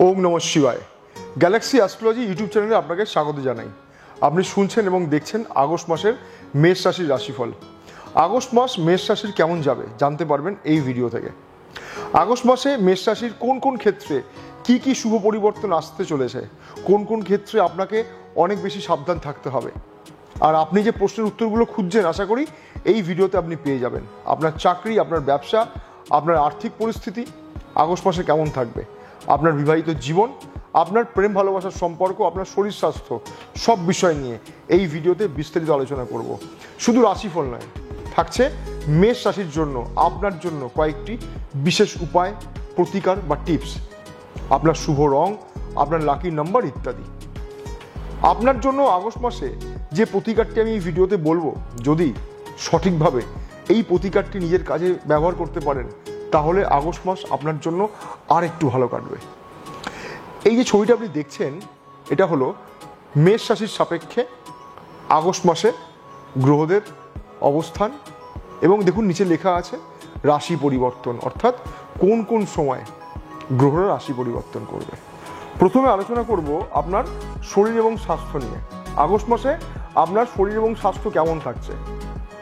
ওম নমঃ শিবায়। Galaxy astrology YouTube চ্যানেলে আপনাকে স্বাগত জানাই। আপনি শুনছেন এবং দেখছেন আগস্ট মাসের মেষ রাশির রাশিফল। আগস্ট মাস মেষ রাশির কেমন যাবে জানতে পারবেন এই ভিডিও থেকে। আগস্ট মাসে মেষ রাশির কোন কোন ক্ষেত্রে কি কি শুভ পরিবর্তন আসতে চলেছে, কোন কোন ক্ষেত্রে আপনাকে অনেক বেশি সাবধান থাকতে হবে, আর আপনি যে প্রশ্নের উত্তরগুলো খুঁজছেন আশা করি এই ভিডিওতে আপনি পেয়ে যাবেন। আপনার চাকরি, আপনার ব্যবসা, আপনার আর্থিক পরিস্থিতি আগস্ট মাসে কেমন থাকবে, আপনার বিবাহিত জীবন, আপনার প্রেম ভালোবাসার সম্পর্ক, আপনার শরীর স্বাস্থ্য, সব বিষয় নিয়ে এই ভিডিওতে বিস্তারিত আলোচনা করব। শুধু রাশিফল নয়, থাকছে মেষ রাশির জন্য আপনার জন্য কয়েকটি বিশেষ উপায়, প্রতিকার বা টিপস, আপনার শুভ রং, আপনার লাকি নাম্বার ইত্যাদি। আপনার জন্য আগস্ট মাসে যে প্রতিকারটি আমি এই ভিডিওতে বলবো, যদি সঠিকভাবে এই প্রতিকারটি নিজের কাজে ব্যবহার করতে পারেন তাহলে আগস্ট মাস আপনার জন্য আর একটু ভালো কাটবে। এই যে ছবিটা আপনি দেখছেন, এটা হলো মেষ রাশির সাপেক্ষে আগস্ট মাসে গ্রহদের অবস্থান, এবং দেখুন নিচে লেখা আছে রাশি পরিবর্তন, অর্থাৎ কোন কোন সময় গ্রহরা রাশি পরিবর্তন করবে। প্রথমে আলোচনা করব আপনার শরীর এবং স্বাস্থ্য নিয়ে। আগস্ট মাসে আপনার শরীর এবং স্বাস্থ্য কেমন থাকছে।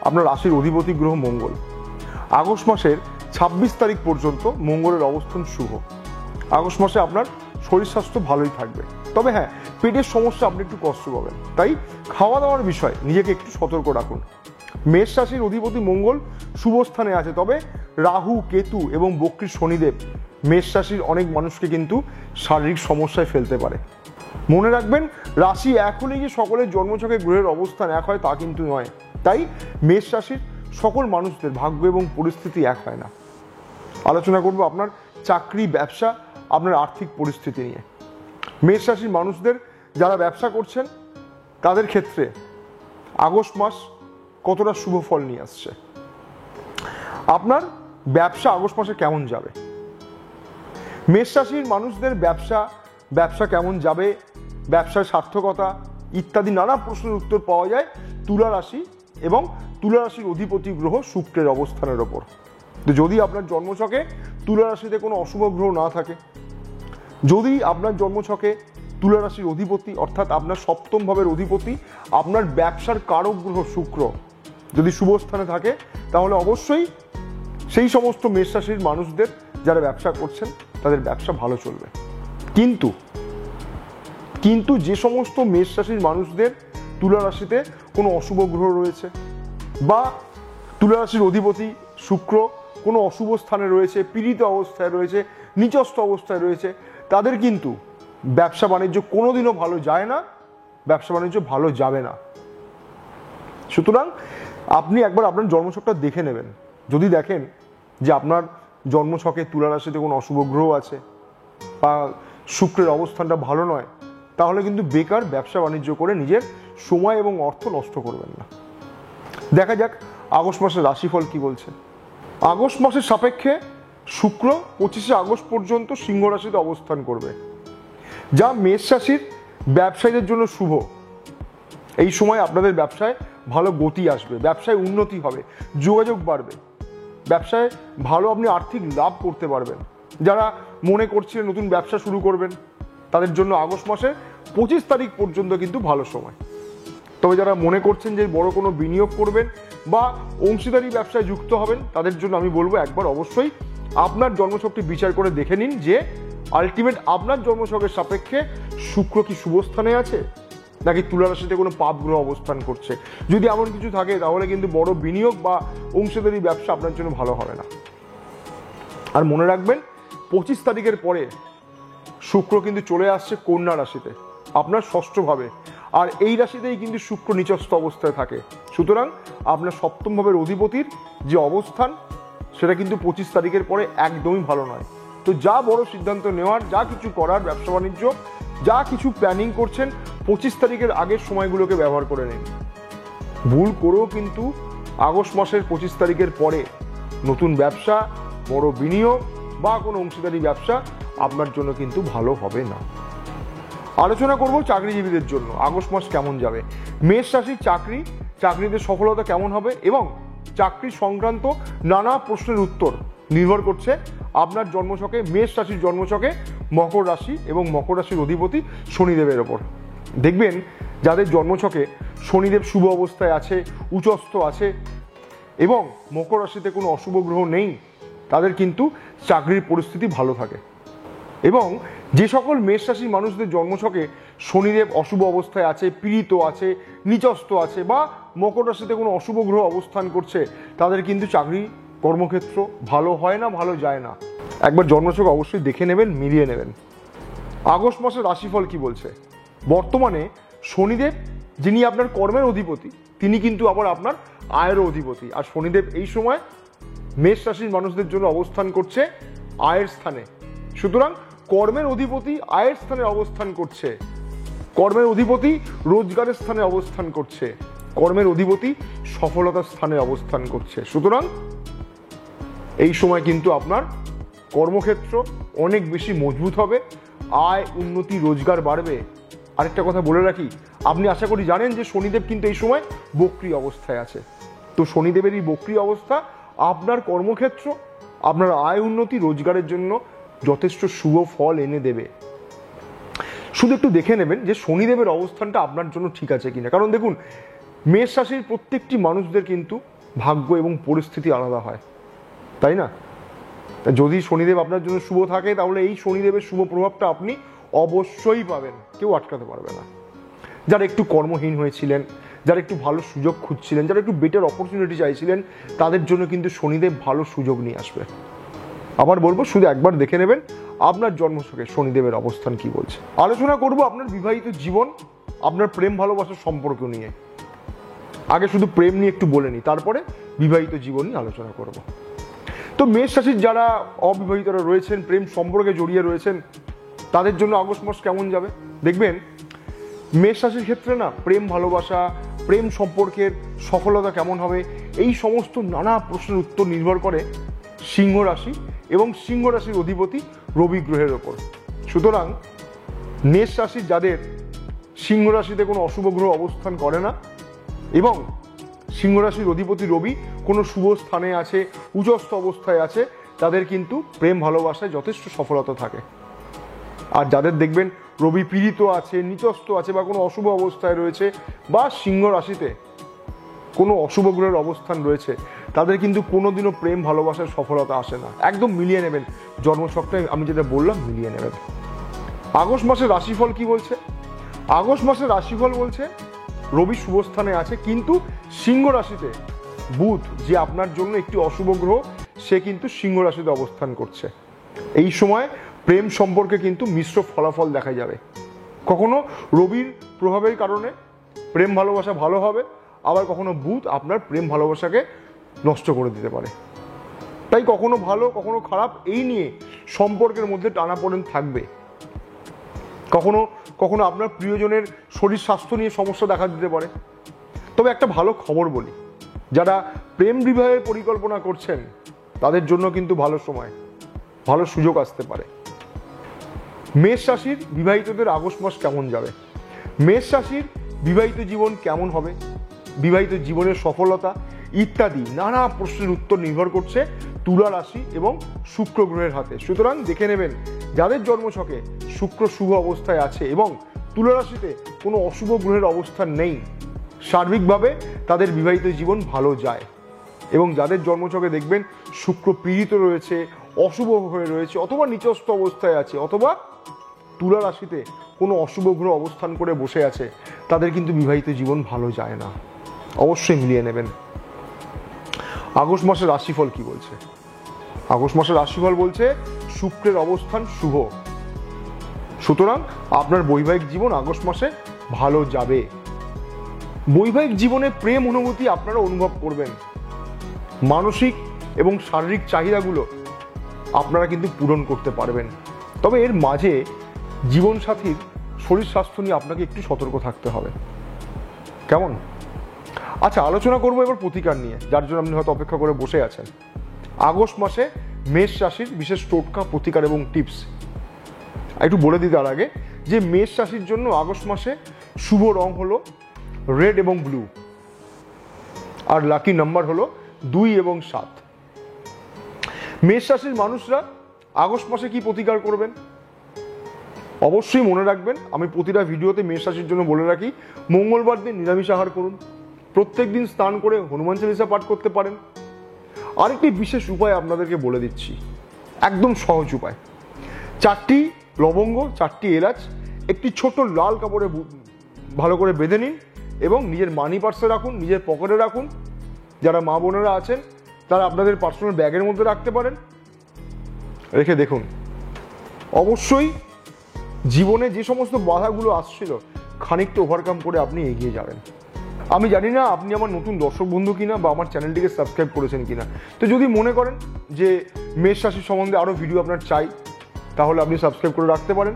আপনার রাশির অধিপতি গ্রহ মঙ্গল। আগস্ট মাসের 26 তারিখ পর্যন্ত মঙ্গলের অবস্থান শুভ। আগস্ট মাসে আপনার শরীর স্বাস্থ্য ভালোই থাকবে, তবে হ্যাঁ, পেটের সমস্যা আপনি একটু কষ্ট পাবেন, তাই খাওয়া দাওয়ার বিষয় নিজেকে একটু সতর্ক রাখুন। মেষ রাশির অধিপতি মঙ্গল শুভ স্থানে আছে, তবে রাহু, কেতু এবং বক্রী শনিদেব মেষ রাশির অনেক মানুষকে কিন্তু শারীরিক সমস্যায় ফেলতে পারে। মনে রাখবেন, রাশি এক হলেই যে সকলের জন্মছকে গ্রহের অবস্থান এক হয় তা কিন্তু নয়, তাই মেষ রাশির সকল মানুষদের ভাগ্য এবং পরিস্থিতি এক হয় না। আলোচনা করব আপনার চাকরি, ব্যবসা, আপনার আর্থিক পরিস্থিতি নিয়ে। মেষ রাশির মানুষদের যারা ব্যবসা করছেন তাদের ক্ষেত্রে আগস্ট মাস কতটা শুভ ফল নিয়ে আসছে। আপনার ব্যবসা আগস্ট মাসে কেমন যাবে। মেষ রাশির মানুষদের ব্যবসা কেমন যাবে, ব্যবসার সার্থকতা ইত্যাদি নানা প্রশ্নের উত্তর পাওয়া যায় তুলা রাশি এবং তুলা রাশির অধিপতি গ্রহ শুক্রের অবস্থানের ওপর। তো যদি আপনার জন্মছকে তুলা রাশিতে কোনো অশুভ গ্রহ না থাকে, যদি আপনার জন্মছকে তুলা রাশির অধিপতি অর্থাৎ আপনার সপ্তম ভাবের অধিপতি, আপনার ব্যবসার কারক গ্রহ শুক্র যদি শুভ স্থানে থাকে, তাহলে অবশ্যই সেই সমস্ত মেষ রাশির মানুষদের যারা ব্যবসা করছেন তাদের ব্যবসা ভালো চলবে। কিন্তু যে সমস্ত মেষ রাশির মানুষদের তুলা রাশিতে কোনো অশুভ গ্রহ রয়েছে বা তুলা রাশির অধিপতি শুক্র কোনো অশুভ স্থানে রয়েছে, পীড়িত অবস্থায় রয়েছে, নিচস্থ অবস্থায় রয়েছে, তাদের কিন্তু ব্যবসা বাণিজ্য কোনোদিনও ভালো যায় না, ব্যবসা বাণিজ্য ভালো যাবে না। সুতরাং আপনি একবার আপনার জন্মছকটা দেখে নেবেন। যদি দেখেন যে আপনার জন্মছকে তুলা রাশিতে কোনো অশুভ গ্রহ আছে বা শুক্রের অবস্থানটা ভালো নয়, তাহলে কিন্তু বেকার ব্যবসা বাণিজ্য করে নিজের সময় এবং অর্থ নষ্ট করবেন না। দেখা যাক আগস্ট মাসের রাশিফল কি বলছে। আগস্ট মাসের সাপেক্ষে শুক্র 25শে আগস্ট পর্যন্ত সিংহ রাশিতে অবস্থান করবে, যা মেষ রাশির ব্যবসায়ীদের জন্য শুভ। এই সময় আপনাদের ব্যবসায় ভালো গতি আসবে, ব্যবসায় উন্নতি হবে, যোগাযোগ বাড়বে, ব্যবসায় ভালো আপনি আর্থিক লাভ করতে পারবেন। যারা মনে করছিলেন নতুন ব্যবসা শুরু করবেন তাদের জন্য আগস্ট মাসের 25 তারিখ পর্যন্ত কিন্তু ভালো সময়। তবে যারা মনে করছেন যে বড় কোনো বিনিয়োগ করবেন বা অংশীদারি ব্যবসায় যুক্ত হবেন, তাদের জন্য আমি বলবো একবার অবশ্যই আপনার জন্মছকটি বিচার করে দেখে নিন যে আলটিমেট আপনার জন্মছকের সাপেক্ষে শুক্র কি শুভ স্থানে আছে নাকি তুলা রাশিতে কোনো পাপ গ্রহ অবস্থান করছে। যদি এমন কিছু থাকে তাহলে কিন্তু বড় বিনিয়োগ বা অংশীদারি ব্যবসা আপনার জন্য ভালো হবে না। আর মনে রাখবেন, 25 তারিখের পরে শুক্র কিন্তু চলে আসছে কন্যা রাশিতে, আপনার ষষ্ঠ ভাবে, আর এই রাশিতেই কিন্তু শুক্র নিচস্থ অবস্থায় থাকে। সুতরাং আপনার সপ্তম ভাবের অধিপতির যে অবস্থান সেটা কিন্তু 25 তারিখের পরে একদমই ভালো নয়। তো যা বড় সিদ্ধান্ত নেওয়ার, যা কিছু করার, ব্যবসা বাণিজ্য যা কিছু প্ল্যানিং করছেন 25 তারিখের আগের সময়গুলোকে ব্যবহার করে নিন। ভুল করেও কিন্তু আগস্ট মাসের 25 তারিখের পরে নতুন ব্যবসা, বড় বিনিয়োগ বা কোনো অংশীদারি ব্যবসা আপনার জন্য কিন্তু ভালো হবে না। আলোচনা করব চাকরিজীবীদের জন্য আগস্ট মাস কেমন যাবে। মেষ রাশির চাকরিতে সফলতা কেমন হবে এবং চাকরি সংক্রান্ত নানা প্রশ্নের উত্তর নির্ভর করছে আপনার জন্মছকে, মেষ রাশির জন্মছকে মকর রাশি এবং মকর রাশির অধিপতি শনিদেবের ওপর। দেখবেন যাদের জন্মছকে শনিদেব শুভ অবস্থায় আছে, উচ্চস্থ আছে এবং মকর রাশিতে কোনো অশুভ গ্রহ নেই, তাদের কিন্তু চাকরির পরিস্থিতি ভালো থাকে। এবং যে সকল মেষ রাশির মানুষদের জন্মছকে শনিদেব অশুভ অবস্থায় আছে, পীড়িত আছে, নিচস্থ আছে বা মকর রাশিতে কোনো অশুভ গ্রহ অবস্থান করছে, তাদের কিন্তু চাকরি কর্মক্ষেত্র ভালো হয় না, ভালো যায় না। একবার জন্মছক অবশ্যই দেখে নেবেন, মিলিয়ে নেবেন। আগস্ট মাসের রাশিফল কি বলছে? বর্তমানে শনিদেব, যিনি আপনার কর্মের অধিপতি, তিনি কিন্তু আবার আপনার আয়েরও অধিপতি। আর শনিদেব এই সময় মেষ রাশির মানুষদের জন্য অবস্থান করছে আয়ের স্থানে। সুতরাং কর্মের অধিপতি আয়ের স্থানে অবস্থান করছে, কর্মের অধিপতি রোজগারের স্থানে অবস্থান করছে, কর্মের অধিপতি সফলতার স্থানে অবস্থান করছে। সুতরাং এই সময় কিন্তু আপনার কর্মক্ষেত্র অনেক বেশি মজবুত হবে, আয়, উন্নতি, রোজগার বাড়বে। আরেকটা কথা বলে রাখি, আপনি আশা করি জানেন যে শনিদেব কিন্তু এই সময় বক্রী অবস্থায় আছে। তো শনিদেবের এই বক্রী অবস্থা আপনার কর্মক্ষেত্র, আপনার আয়, উন্নতি, রোজগারের জন্য যথেষ্ট শুভ ফল এনে দেবে। শুধু একটু দেখে নেবেন যে শনিদেবের অবস্থানটা আপনার জন্য ঠিক আছে কিনা। কারণ দেখুন, মেষ রাশির প্রত্যেকটি মানুষদের কিন্তু ভাগ্য এবং পরিস্থিতি আলাদা হয়, তাই না? যদি শনিদেব আপনার জন্য শুভ থাকে, তাহলে এই শনিদেবের শুভ প্রভাবটা আপনি অবশ্যই পাবেন, কেউ আটকাতে পারবে না। যারা একটু কর্মহীন হয়েছিলেন, যারা একটু ভালো সুযোগ খুঁজছিলেন, যারা একটু বেটার অপরচুনিটি চাইছিলেন, তাদের জন্য কিন্তু শনিদেব ভালো সুযোগ নিয়ে আসবে। আবার বলবো, শুধু একবার দেখে নেবেন আপনার জন্মছকে শনিদেবের অবস্থান কি বলছে। আলোচনা করব আপনার বিবাহিত জীবন, আপনার প্রেম ভালোবাসার সম্পর্ক নিয়ে। আগে শুধু প্রেম নিয়ে একটু বলে নিই, তারপরে বিবাহিত জীবন নিয়ে আলোচনা করব। তো মেষ রাশির যারা অবিবাহিতরা রয়েছেন, প্রেম সম্পর্কে জড়িয়ে রয়েছেন, তাদের জন্য আগস্ট মাস কেমন যাবে দেখবেন। মেষ রাশির ক্ষেত্রে না প্রেম ভালোবাসা, প্রেম সম্পর্কের সফলতা কেমন হবে, এই সমস্ত নানা প্রশ্নের উত্তর নির্ভর করে সিংহ রাশি এবং সিংহ রাশির অধিপতি রবি গ্রহের ওপর। সুতরাং মেষ রাশির যাদের সিংহ রাশিতে কোনো অশুভ গ্রহ অবস্থান করে না এবং সিংহ রাশির অধিপতি রবি কোনো শুভ স্থানে আছে, উচ্চস্থ অবস্থায় আছে, তাদের কিন্তু প্রেম ভালোবাসায় যথেষ্ট সফলতা থাকে। আর যাদের দেখবেন রবি পীড়িত আছে, নিচস্থ আছে বা কোনো অশুভ অবস্থায় রয়েছে বা সিংহ রাশিতে কোনো অশুভ গ্রহের অবস্থান রয়েছে, তাদের কিন্তু কোনোদিনও প্রেম ভালোবাসার সফলতা আসে না। একদম মিলিয়ে নেবেন, জন্মছকটাই আমি যেটা বললাম মিলিয়ে নেবেন। আগস্ট মাসের রাশিফল কি বলছে? আগস্ট মাসের রাশিফল বলছে রবি শুভ স্থানে আছে, কিন্তু সিংহ রাশিতে বুধ, যে আপনার জন্য একটি অশুভ গ্রহ, সে কিন্তু সিংহ রাশিতে অবস্থান করছে। এই সময় প্রেম সম্পর্কে কিন্তু মিশ্র ফলাফল দেখা যাবে। কখনো রবির প্রভাবের কারণে প্রেম ভালোবাসা ভালো হবে, আবার কখনো বুধ আপনার প্রেম ভালোবাসাকে নষ্ট করে দিতে পারে। তাই কখনো ভালো কখনো খারাপ, এই নিয়ে সম্পর্কের মধ্যে টানাপোড়েন থাকবে। কখনো কখনো আপনার প্রিয়জনের শরীর স্বাস্থ্য নিয়ে সমস্যা দেখা দিতে পারে। তবে একটা ভালো খবর বলি, যারা প্রেম বিবাহের পরিকল্পনা করছেন, তাদের জন্য কিন্তু ভালো সময়, ভালো সুযোগ আসতে পারে। মেষ রাশির বিবাহিতদের আগস্ট মাস কেমন যাবে? মেষ রাশির বিবাহিত জীবন কেমন হবে, বিবাহিত জীবনের সফলতা ইত্যাদি নানা প্রশ্নের উত্তর নির্ভর করছে তুলা রাশি এবং শুক্র গ্রহের হাতে। সুতরাং দেখে নেবেন যাদের জন্মছকে শুক্র শুভ অবস্থায় আছে এবং তুলা রাশিতে কোনো অশুভ গ্রহের অবস্থান নেই, সার্বিকভাবে তাদের বিবাহিত জীবন ভালো যায়। এবং যাদের জন্মছকে দেখবেন শুক্র পীড়িত রয়েছে, অশুভ হয়ে রয়েছে, অথবা নিচস্থ অবস্থায় আছে, অথবা তুলা রাশিতে কোনো অশুভ গ্রহ অবস্থান করে বসে আছে, তাদের কিন্তু বিবাহিত জীবন ভালো যায় না। অবশ্যই মিলিয়ে নেবেন। আগস্ট মাসের রাশিফল কি বলছে? আগস্ট মাসের রাশিফল বলছে শুক্রের অবস্থান শুভ। সুতরাং আপনার বৈবাহিক জীবন আগস্ট মাসে ভালো যাবে। বৈবাহিক জীবনে প্রেম অনুভূতি আপনারা অনুভব করবেন। মানসিক এবং শারীরিক চাহিদাগুলো আপনারা কিন্তু পূরণ করতে পারবেন। তবে এর মাঝে জীবনসাথীর শরীর স্বাস্থ্য নিয়ে আপনাকে একটু সতর্ক থাকতে হবে। কেমন? আচ্ছা, আলোচনা করবো এবার প্রতিকার নিয়ে, যার জন্য আপনি হয়তো অপেক্ষা করে বসে আছেন। আগস্ট মাসে মেষ রাশির বিশেষ টোটকা, প্রতিকার এবং টিপস একটু বলে দিই। তার আগে যে মেষ রাশির জন্য আগস্ট মাসে শুভ রং হলো রেড এবং ব্লু, আর লাকি নাম্বার হলো 2 এবং 7। মেষ রাশির মানুষরা আগস্ট মাসে কি প্রতিকার করবেন? অবশ্যই মনে রাখবেন, আমি প্রতিটা ভিডিওতে মেষ রাশির জন্য বলে রাখি, মঙ্গলবার দিন নিরামিষ আহার করুন, প্রত্যেক দিন স্নান করে হনুমান চালিসা পাঠ করতে পারেন। আরেকটি বিশেষ উপায় আপনাদেরকে বলে দিচ্ছি, একদম সহজ উপায়। 4টি লবঙ্গ, 4টি এলাচ একটি ছোট লাল কাপড়ে ভালো করে বেঁধে নিন এবং নিজের মানি পার্সে রাখুন, নিজের পকেটে রাখুন। যারা মা বোনেরা আছেন তারা আপনাদের পার্সোনাল ব্যাগের মধ্যে রাখতে পারেন। রেখে দেখুন, অবশ্যই জীবনে যে সমস্ত বাধাগুলো আসছিল খানিকটা ওভারকাম করে আপনি এগিয়ে যাবেন। আমি জানি না আপনি আমার নতুন দর্শক বন্ধু কিনা বা আমার চ্যানেলটিকে সাবস্ক্রাইব করেছেন কিনা। তো যদি মনে করেন যে মেষ রাশি সম্বন্ধে আরও ভিডিও আপনার চাই, তাহলে আপনি সাবস্ক্রাইব করে রাখতে পারেন।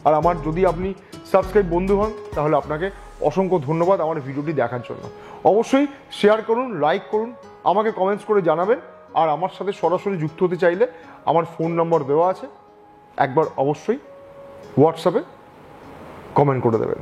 আর আমার যদি আপনি সাবস্ক্রাইব বন্ধু হন তাহলে আপনাকে অসংখ্য ধন্যবাদ আমার ভিডিওটি দেখার জন্য। অবশ্যই শেয়ার করুন, লাইক করুন, আমাকে কমেন্টস করে জানাবেন। আর আমার সাথে সরাসরি যুক্ত হতে চাইলে আমার ফোন নম্বর দেওয়া আছে, একবার অবশ্যই হোয়াটসঅ্যাপে কমেন্ট করে দেবেন।